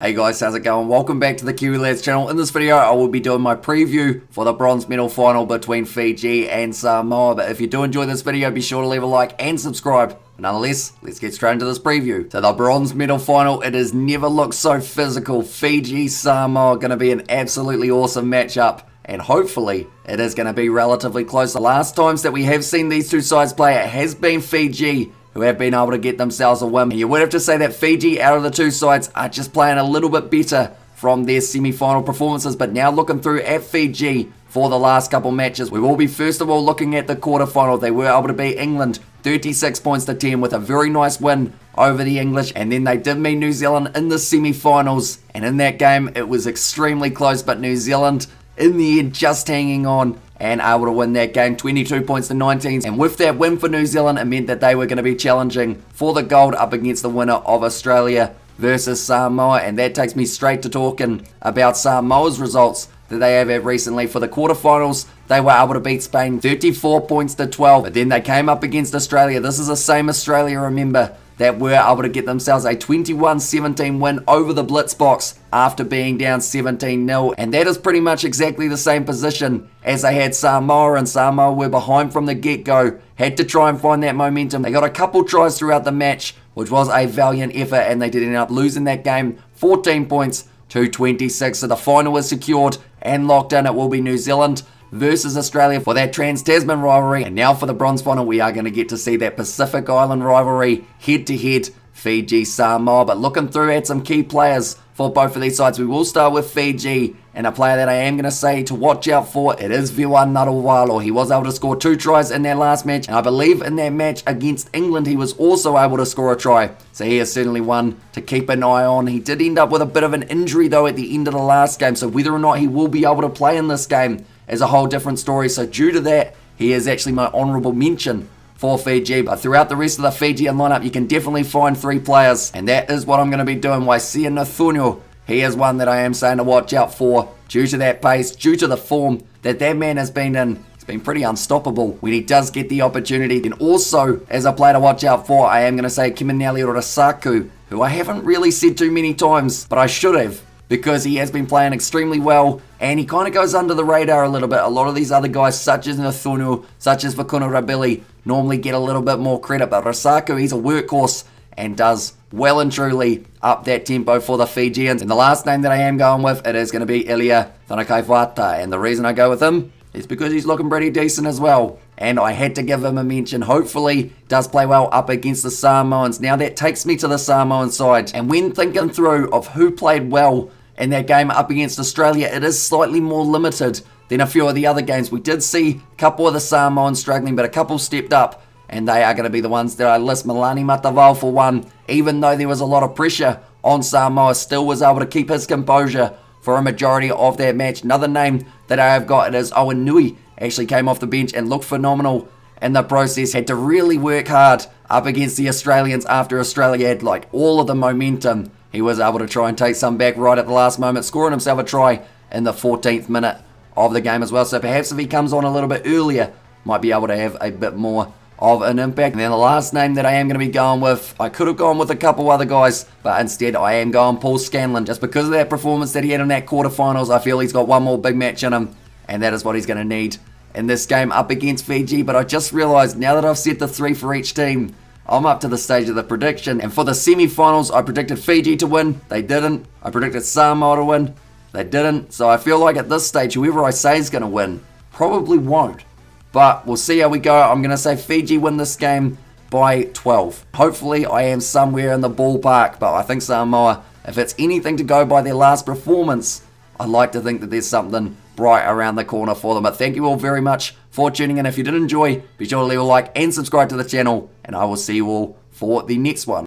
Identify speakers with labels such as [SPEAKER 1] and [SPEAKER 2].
[SPEAKER 1] Hey guys, how's it going? Welcome back to the Kiwi Lads channel. In this video, I will be doing my preview for the bronze medal final between Fiji and Samoa. But if you do enjoy this video, be sure to leave a like and subscribe. But nonetheless, let's get straight into this preview. So the bronze medal final, it has never looked so physical. Fiji, Samoa, going to be an absolutely awesome matchup. And hopefully, it is going to be relatively close. The last times that we have seen these two sides play, it has been Fiji who have been able to get themselves a win. And you would have to say that Fiji, out of the two sides, are just playing a little bit better from their semi-final performances. But now looking through at Fiji for the last couple matches, we will be first of all looking at the quarterfinal. They were able to beat England 36 points to 10 with a very nice win over the English. And then they did meet New Zealand in the semi-finals. And in that game, it was extremely close, but New Zealand in the end just hanging on and able to win that game 22 points to 19. And with that win for New Zealand, it meant that they were going to be challenging for the gold up against the winner of Australia versus Samoa. And that takes me straight to talking about Samoa's results that they have had recently. For the quarterfinals, they were able to beat Spain 34 points to 12. But then they came up against Australia. This is the same Australia, remember, that were able to get themselves a 21-17 win over the Blitzboks after being down 17-0. And that is pretty much exactly the same position as they had Samoa, and Samoa were behind from the get-go. Had to try and find that momentum. They got a couple tries throughout the match, which was a valiant effort, and they did end up losing that game 14 points to 26. So the final is secured and locked in. It will be New Zealand versus Australia for that Trans-Tasman rivalry. And now for the bronze final, we are going to get to see that Pacific Island rivalry head-to-head, Fiji-Samoa. But looking through at some key players for both of these sides, we will start with Fiji. And a player that I am going to say to watch out for, it is Viwan Narawalo. He was able to score 2 tries in that last match. And I believe in that match against England, he was also able to score a try. So he is certainly one to keep an eye on. He did end up with a bit of an injury, though, at the end of the last game. So whether or not he will be able to play in this game is a whole different story. So due to that, he is actually my honourable mention for Fiji. But throughout the rest of the Fijian lineup, you can definitely find 3 players. And that is what I'm going to be doing. Waisia Nathunio, he is one that I am saying to watch out for due to that pace, due to the form that man has been in. It's been pretty unstoppable when he does get the opportunity. And also, as a player to watch out for, I am going to say Kiminali Rasaku, who I haven't really said too many times, but I should have, because he has been playing extremely well, and he kind of goes under the radar a little bit. A lot of these other guys, such as Nathunu, such as Vakuna Rabili, normally get a little bit more credit, but Rasaku, he's a workhorse and does well and truly up that tempo for the Fijians. And the last name that I am going with, it is going to be Ilia Tanakaifata, and the reason I go with him is because he's looking pretty decent as well. And I had to give him a mention. Hopefully, does play well up against the Samoans. Now that takes me to the Samoan side. And when thinking through of who played well in that game up against Australia, it is slightly more limited than a few of the other games. We did see a couple of the Samoans struggling, but a couple stepped up, and they are going to be the ones that I list. Milani Matavao for one, even though there was a lot of pressure on Samoa, still was able to keep his composure for a majority of that match. Another name that I have got, it is Owen Nui. Actually came off the bench and looked phenomenal in the process. Had to really work hard up against the Australians after Australia had like all of the momentum. He was able to try and take some back right at the last moment, scoring himself a try in the 14th minute of the game as well. So perhaps if he comes on a little bit earlier, might be able to have a bit more of an impact. And then the last name that I am going to be going with, I could have gone with a couple other guys, but instead I am going Paul Scanlon. Just because of that performance that he had in that quarterfinals, I feel he's got one more big match in him, and that is what he's going to need in this game up against Fiji. But I just realised, now that I've set the 3 for each team, I'm up to the stage of the prediction. And for the semi-finals, I predicted Fiji to win. They didn't. I predicted Samoa to win. They didn't. So I feel like at this stage, whoever I say is going to win probably won't. But we'll see how we go. I'm going to say Fiji win this game by 12. Hopefully, I am somewhere in the ballpark. But I think Samoa, if it's anything to go by their last performance, I'd like to think that there's something bright around the corner for them. But thank you all very much for tuning in. If you did enjoy, be sure to leave a like and subscribe to the channel. And I will see you all for the next one.